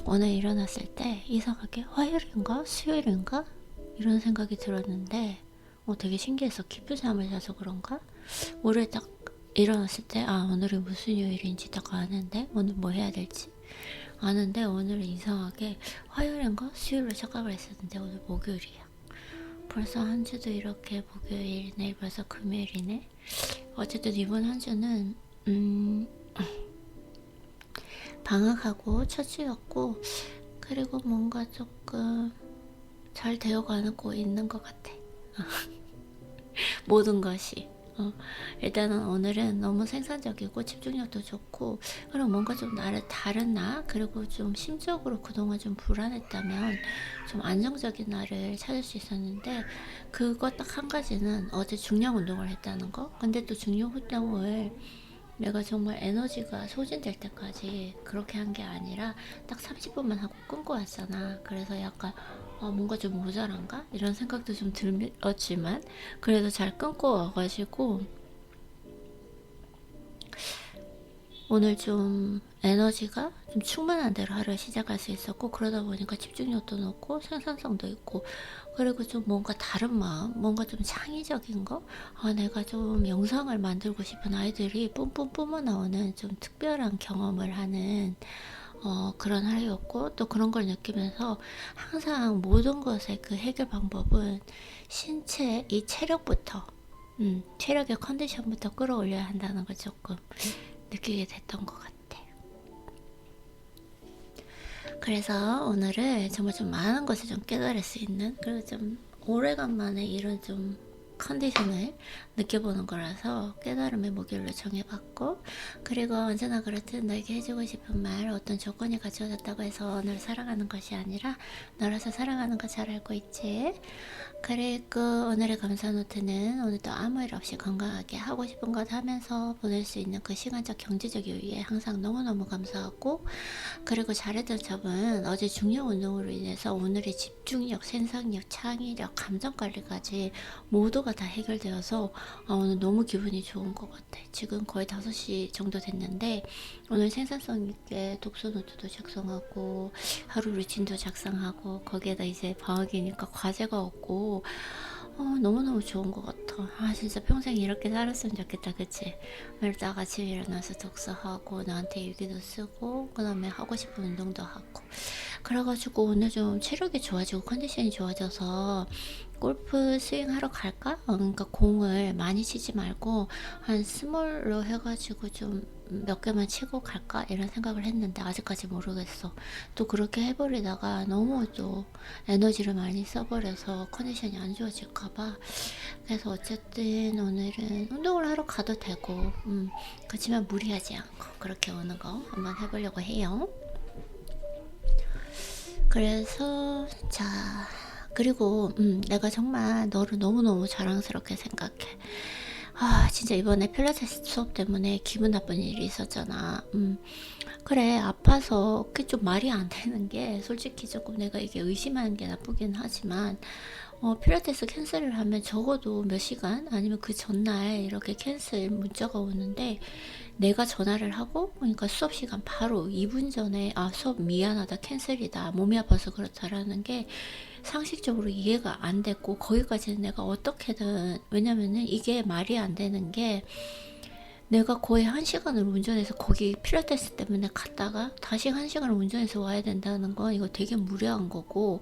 오늘 일어났을 때 이상하게 화요일인가 수요일인가 이런 생각이 들었는데 되게 신기해서 깊은 잠을 자서 그런가? 월요일 딱 일어났을 때 오늘이 무슨 요일인지 딱 아는데 오늘 뭐 해야 될지 아는데 오늘 이상하게 화요일인가 수요일로 착각을 했었는데 오늘 목요일이야. 벌써 한 주도 이렇게 목요일, 내일 벌써 금요일이네. 어쨌든 이번 한 주는 방학하고 첫 주였고, 그리고 뭔가 조금 잘 되어가고 있는 것 같아. 모든 것이. 일단은 오늘은 너무 생산적이고 집중력도 좋고, 그리고 뭔가 좀 나를 다른 나, 그리고 좀 심적으로 그동안 좀 불안했다면 좀 안정적인 나를 찾을 수 있었는데, 그거 딱 한 가지는 어제 중량 운동을 했다는 거. 근데 또 중량 운동을 내가 정말 에너지가 소진될 때까지 그렇게 한 게 아니라 딱 30분만 하고 끊고 왔잖아. 그래서 약간 뭔가 좀 모자란가? 이런 생각도 좀 들었지만 그래도 잘 끊고 와가지고 오늘 좀 에너지가 좀 충분한 대로 하루를 시작할 수 있었고, 그러다 보니까 집중력도 높고 생산성도 있고, 그리고 좀 뭔가 다른 마음, 뭔가 좀 창의적인 거, 내가 좀 영상을 만들고 싶은 아이들이 뿜뿜 뿜어 나오는 좀 특별한 경험을 하는 그런 하루였고, 또 그런 걸 느끼면서 항상 모든 것의 그 해결 방법은 신체 이 체력부터 체력의 컨디션부터 끌어올려야 한다는 걸 조금 느끼게 됐던 것 같아. 그래서 오늘은 정말 좀 많은 것을 좀 깨달을 수 있는, 그리고 좀 오래간만에 이런 좀 컨디션을 느껴보는 거라서 깨달음의 목요일로 정해봤고, 그리고 언제나 그렇듯 너에게 해주고 싶은 말, 어떤 조건이 갖춰졌다고 해서 너를 사랑하는 것이 아니라 너라서 사랑하는 거 잘 알고 있지. 그리고 오늘의 감사 노트는 오늘도 아무 일 없이 건강하게 하고 싶은 것 하면서 보낼 수 있는 그 시간적 경제적 여유에 항상 너무너무 감사하고, 그리고 잘했던 점은 어제 중력 운동으로 인해서 오늘의 집중력, 생산력, 창의력, 감정관리까지 모두가 다 해결되어서 오늘 너무 기분이 좋은 것 같아. 지금 거의 5시 정도 됐는데 오늘 생산성 있게 독서 노트도 작성하고 하루 루틴도 작성하고, 거기에다 이제 방학이니까 과제가 없고 너무너무 좋은 것 같아. 진짜 평생 이렇게 살았으면 좋겠다, 그치? 매일 딱 아침에 일어나서 독서하고 너한테 일기도 쓰고 그 다음에 하고 싶은 운동도 하고, 그래가지고 오늘 좀 체력이 좋아지고 컨디션이 좋아져서 골프 스윙 하러 갈까? 그러니까 공을 많이 치지 말고 한 스몰로 해가지고 좀 몇 개만 치고 갈까? 이런 생각을 했는데 아직까지 모르겠어. 또 그렇게 해버리다가 너무 또 에너지를 많이 써버려서 컨디션이 안 좋아질까봐. 그래서 어쨌든 오늘은 운동을 하러 가도 되고, 그렇지만 무리하지 않고 그렇게 오는 거 한번 해보려고 해요. 그래서 자, 그리고 내가 정말 너를 너무너무 자랑스럽게 생각해. 진짜 이번에 필라테스 수업 때문에 기분 나쁜 일이 있었잖아. 그래, 아파서 그게 좀 말이 안 되는 게, 솔직히 조금 내가 이게 의심하는 게 나쁘긴 하지만 필라테스 캔슬을 하면 적어도 몇 시간 아니면 그 전날 이렇게 캔슬 문자가 오는데, 내가 전화를 하고 그러니까 수업 시간 바로 2분 전에 수업 미안하다, 캔슬이다, 몸이 아파서 그렇다라는 게 상식적으로 이해가 안 됐고, 거기까지는 내가 어떻게든, 왜냐면은 이게 말이 안 되는 게, 내가 거의 1시간을 운전해서 거기 필라테스 때문에 갔다가 다시 1시간을 운전해서 와야 된다는 건 이거 되게 무리한 거고,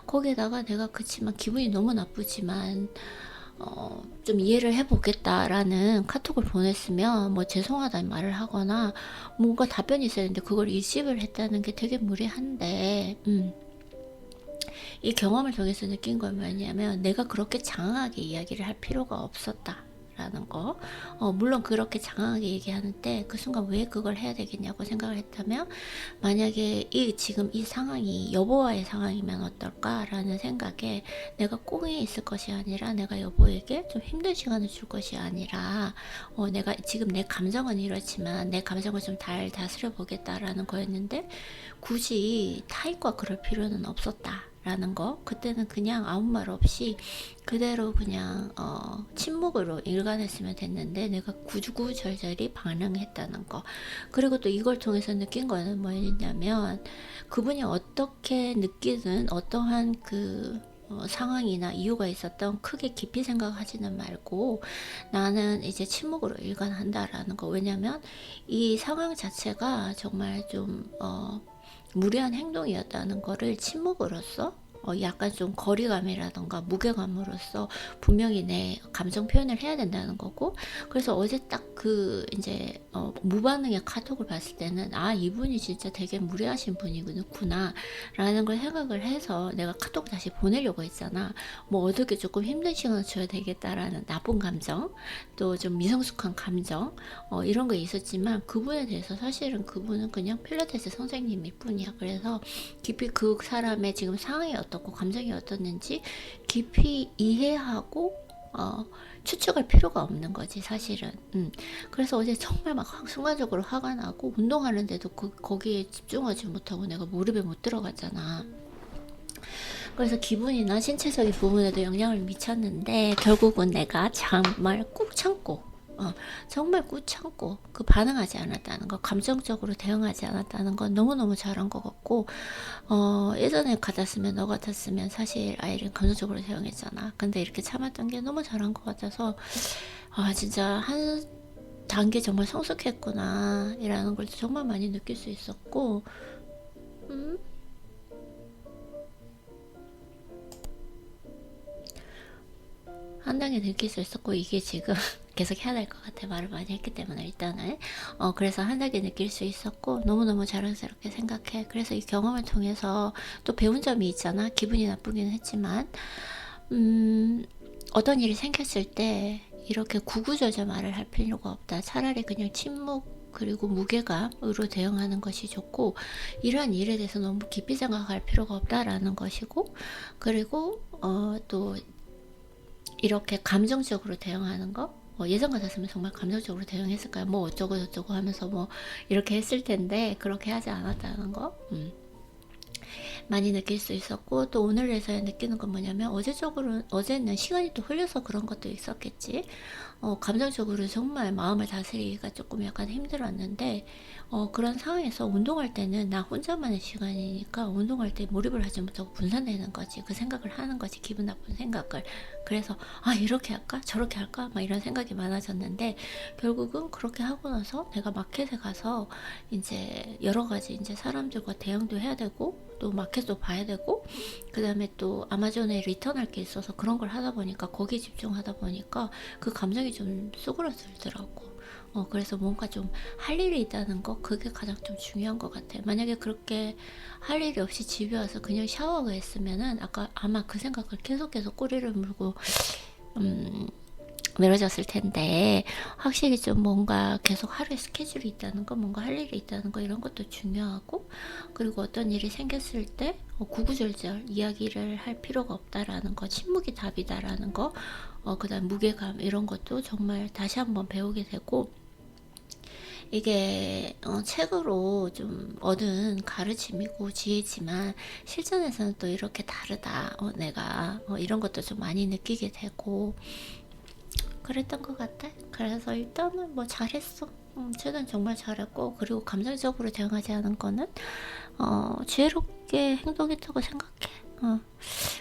거기에다가 내가 그치만 기분이 너무 나쁘지만 좀 이해를 해보겠다라는 카톡을 보냈으면 뭐 죄송하다는 말을 하거나 뭔가 답변이 있어야 되는데 그걸 리시브를 했다는 게 되게 무리한데, 이 경험을 통해서 느낀 건 뭐냐면 내가 그렇게 장황하게 이야기를 할 필요가 없었다 라는 거. 물론 그렇게 장황하게 얘기하는데 그 순간 왜 그걸 해야 되겠냐고 생각을 했다면, 만약에 지금 이 상황이 여보와의 상황이면 어떨까라는 생각에 내가 꽁에 있을 것이 아니라, 내가 여보에게 좀 힘든 시간을 줄 것이 아니라 내가 지금 내 감정은 이렇지만 내 감정을 좀 잘 다스려 보겠다라는 거였는데, 굳이 타인과 그럴 필요는 없었다 라는 거, 그때는 그냥 아무 말 없이 그대로 그냥 침묵으로 일관했으면 됐는데 내가 구구절절히 반응했다는 거. 그리고 또 이걸 통해서 느낀 거는 뭐였냐면, 그분이 어떻게 느끼든 어떠한 그 상황이나 이유가 있었던 크게 깊이 생각하지는 말고 나는 이제 침묵으로 일관한다라는 거. 왜냐면 이 상황 자체가 정말 좀 무리한 행동이었다는 거를 침묵으로써 약간 좀 거리감이라던가 무게감으로써 분명히 내 감정 표현을 해야 된다는 거고. 그래서 어제 딱 그 이제 무반응의 카톡을 봤을 때는 아, 이분이 진짜 되게 무례하신 분이구나 라는 걸 생각을 해서 내가 카톡을 다시 보내려고 했잖아. 뭐 어떻게 조금 힘든 시간을 줘야 되겠다라는 나쁜 감정, 또 좀 미성숙한 감정, 이런 거 있었지만 그분에 대해서 사실은 그분은 그냥 필라테스 선생님일 뿐이야. 그래서 깊이 그 사람의 지금 상황이 어떻고 감정이 어떻는지 깊이 이해하고 추측할 필요가 없는 거지 사실은. 그래서 어제 정말 막 순간적으로 화가 나고 운동하는데도 거기에 집중하지 못하고 내가 무릎에 못 들어갔잖아. 그래서 기분이나 신체적인 부분에도 영향을 미쳤는데 결국은 내가 정말 꾹 참고 정말 꾹 참고 그 반응하지 않았다는 거, 감정적으로 대응하지 않았다는 건 너무너무 잘한 것 같고, 예전에 너 같았으면 사실 아이린 감정적으로 대응했잖아. 근데 이렇게 참았던 게 너무 잘한 것 같아서 진짜 한 단계 정말 성숙했구나 이라는 걸 정말 많이 느낄 수 있었고, 한 단계 느낄 수 있었고, 이게 지금 계속 해야 될 것 같아. 말을 많이 했기 때문에 일단은 그래서 한 단계 느낄 수 있었고 너무너무 자랑스럽게 생각해. 그래서 이 경험을 통해서 또 배운 점이 있잖아. 기분이 나쁘긴 했지만 어떤 일이 생겼을 때 이렇게 구구절절 말을 할 필요가 없다. 차라리 그냥 침묵 그리고 무게감으로 대응하는 것이 좋고, 이러한 일에 대해서 너무 깊이 생각할 필요가 없다라는 것이고, 그리고 또 이렇게 감정적으로 대응하는 거, 예전 같았으면 정말 감정적으로 대응했을까요? 뭐 어쩌고 저쩌고 하면서 뭐 이렇게 했을 텐데 그렇게 하지 않았다는 거 많이 느낄 수 있었고, 또 오늘에서야 느끼는 건 뭐냐면 어제는 시간이 또 흘려서 그런 것도 있었겠지. 감정적으로 정말 마음을 다스리기가 조금 약간 힘들었는데, 그런 상황에서 운동할 때는 나 혼자만의 시간이니까 운동할 때 몰입을 하지 못하고 분산되는 거지. 그 생각을 하는 거지. 기분 나쁜 생각을. 그래서 이렇게 할까? 저렇게 할까? 막 이런 생각이 많아졌는데, 결국은 그렇게 하고 나서 내가 마켓에 가서 이제 여러 가지 이제 사람들과 대응도 해야 되고, 또 마켓도 봐야 되고, 그 다음에 또 아마존에 리턴할 게 있어서 그런 걸 하다 보니까, 거기에 집중하다 보니까 그 감정이 좀 쏘그라들더라고. 그래서 뭔가 좀 할 일이 있다는 거, 그게 가장 좀 중요한 것 같아. 만약에 그렇게 할 일이 없이 집에 와서 그냥 샤워가 했으면은 아마 그 생각을 계속 꼬리를 물고 늘어졌을 텐데, 확실히 좀 뭔가 계속 하루에 스케줄이 있다는 거, 뭔가 할 일이 있다는 거, 이런 것도 중요하고, 그리고 어떤 일이 생겼을 때 구구절절 이야기를 할 필요가 없다라는 거, 침묵이 답이다라는 거, 그 다음 무게감, 이런 것도 정말 다시 한번 배우게 되고, 이게 책으로 좀 얻은 가르침이고 지혜지만 실전에서는 또 이렇게 다르다, 내가 이런 것도 좀 많이 느끼게 되고 그랬던 것 같아. 그래서 일단은 뭐 잘했어. 최근 정말 잘했고, 그리고 감정적으로 대응하지 않은 거는 지혜롭게 행동했다고 생각해.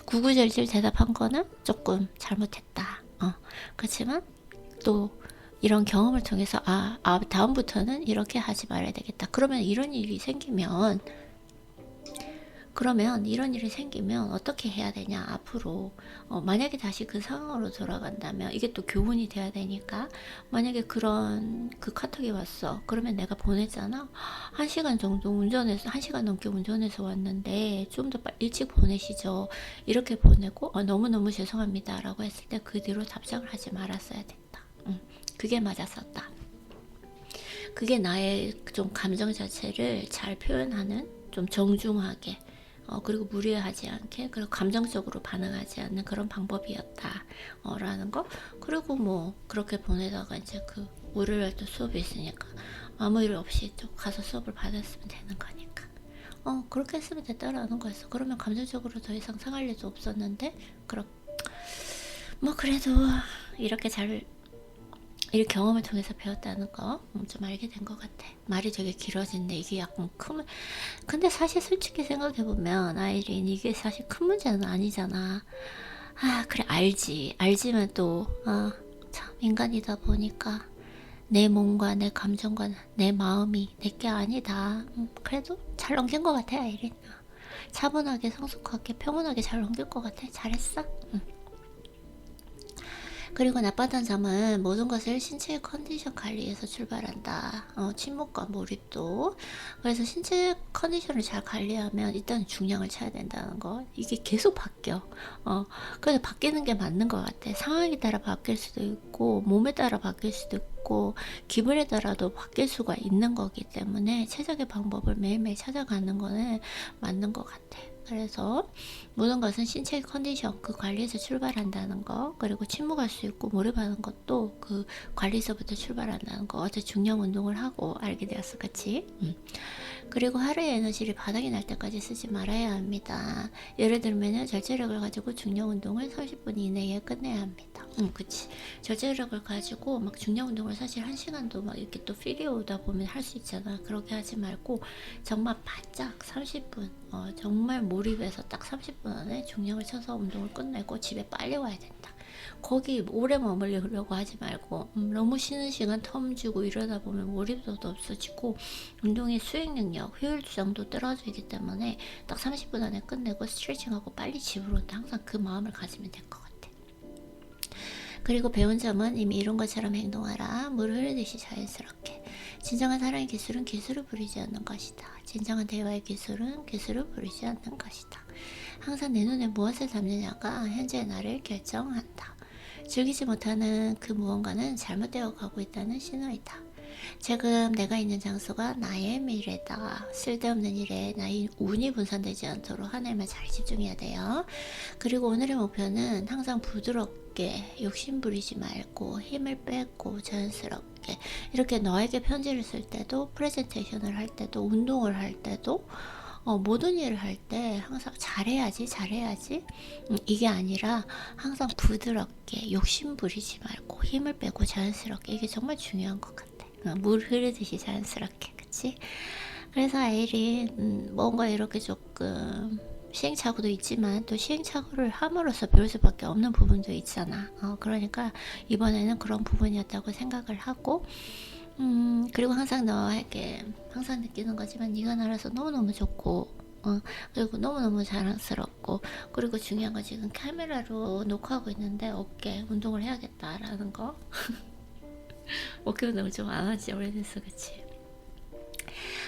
구구절절 대답한 거는 조금 잘못했다. 그렇지만 또 이런 경험을 통해서 다음부터는 이렇게 하지 말아야 되겠다. 그러면 이런 일이 생기면 어떻게 해야 되냐 앞으로. 만약에 다시 그 상황으로 돌아간다면 이게 또 교훈이 돼야 되니까, 만약에 그런 그 카톡이 왔어. 그러면 내가 보냈잖아. 1시간 정도 운전해서, 1시간 넘게 운전해서 왔는데 좀 더 일찍 보내시죠. 이렇게 보내고 너무너무 죄송합니다 라고 했을 때 그 뒤로 답장을 하지 말았어야 됐다. 그게 맞았었다. 그게 나의 좀 감정 자체를 잘 표현하는, 좀 정중하게, 그리고 무리하지 않게, 그리고 감정적으로 반응하지 않는 그런 방법이었다 라는 거. 그리고 뭐 그렇게 보내다가 이제 그 월요일 또 수업이 있으니까 아무 일 없이 또 가서 수업을 받았으면 되는 거니까 그렇게 했으면 됐다라는 거였어. 그러면 감정적으로 더 이상 상할 일도 없었는데, 뭐 그래도 이렇게 이 경험을 통해서 배웠다는 거 좀 알게 된 것 같아. 말이 되게 길어진데 이게 약간 근데 사실 솔직히 생각해보면 아이린, 이게 사실 큰 문제는 아니잖아. 그래, 알지만 또 참 인간이다 보니까 내 몸과 내 감정과 내 마음이 내게 아니다. 그래도 잘 넘긴 것 같아, 아이린. 차분하게, 성숙하게, 평온하게 잘 넘길 것 같아. 잘했어. 그리고 나빴던 점은 모든 것을 신체의 컨디션 관리에서 출발한다. 침묵과 몰입도. 그래서 신체 컨디션을 잘 관리하면 일단 중량을 쳐야 된다는 거. 이게 계속 바뀌어. 그래서 바뀌는 게 맞는 것 같아. 상황에 따라 바뀔 수도 있고, 몸에 따라 바뀔 수도 있고, 기분에 따라도 바뀔 수가 있는 거기 때문에 최적의 방법을 매일매일 찾아가는 거는 맞는 것 같아. 그래서 모든 것은 신체의 컨디션, 그 관리에서 출발한다는 거, 그리고 침묵할 수 있고 몰입하는 것도 그 관리에서부터 출발한다는 거. 어제 중량 운동을 하고 알게 되었어, 그치? 그리고 하루의 에너지를 바닥이 날 때까지 쓰지 말아야 합니다. 예를 들면 절제력을 가지고 중량 운동을 30분 이내에 끝내야 합니다. 그치. 절제력을 가지고 막 중량 운동을 사실 1시간도 막 이렇게 또 필이 오다 보면 할 수 있잖아. 그렇게 하지 말고 정말 바짝 30분, 정말 몰입해서 딱 30분 안에 중량을 쳐서 운동을 끝내고 집에 빨리 와야 된다. 거기 오래 머물려고 하지 말고 너무 쉬는 시간 텀 주고 이러다 보면 몰입도도 없어지고 운동의 수행 능력, 효율성도 떨어지기 때문에 딱 30분 안에 끝내고 스트레칭하고 빨리 집으로 온다. 항상 그 마음을 가지면 될 것 같아. 그리고 배운 점은 이미 이룬 것처럼 행동하라. 물 흐르듯이 자연스럽게. 진정한 사랑의 기술은 기술을 부리지 않는 것이다. 진정한 대화의 기술은 기술을 부리지 않는 것이다. 항상 내 눈에 무엇을 담느냐가 현재의 나를 결정한다. 즐기지 못하는 그 무언가는 잘못되어 가고 있다는 신호이다. 지금 내가 있는 장소가 나의 미래다. 쓸데없는 일에 나의 운이 분산되지 않도록 하나에만 잘 집중해야 돼요. 그리고 오늘의 목표는 항상 부드럽게 욕심부리지 말고 힘을 빼고 자연스럽게 이렇게 너에게 편지를 쓸 때도 프레젠테이션을 할 때도 운동을 할 때도 모든 일을 할 때 항상 잘해야지 이게 아니라 항상 부드럽게 욕심 부리지 말고 힘을 빼고 자연스럽게. 이게 정말 중요한 것 같아. 물 흐르듯이 자연스럽게, 그치? 그래서 아이린 뭔가 이렇게 조금 시행착오도 있지만 또 시행착오를 함으로써 배울 수밖에 없는 부분도 있잖아. 그러니까 이번에는 그런 부분이었다고 생각을 하고 그리고 항상 너에게 항상 느끼는 거지만 네가 나라서 너무너무 좋고 그리고 너무너무 자랑스럽고, 그리고 중요한 건 지금 카메라로 녹화하고 있는데 어깨 운동을 해야겠다라는 거. 어깨 운동을 좀 안 하지 오래됐어, 그치?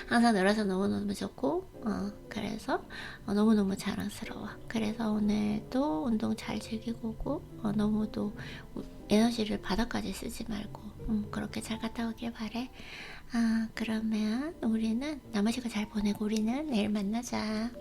항상 너라서 너무너무 좋고 그래서 너무너무 자랑스러워. 그래서 오늘도 운동 잘 즐기고 오고 너무도 에너지를 바닥까지 쓰지 말고 그렇게 잘 갔다 오길 바래. 그러면 우리는 남은 시간 잘 보내고 우리는 내일 만나자.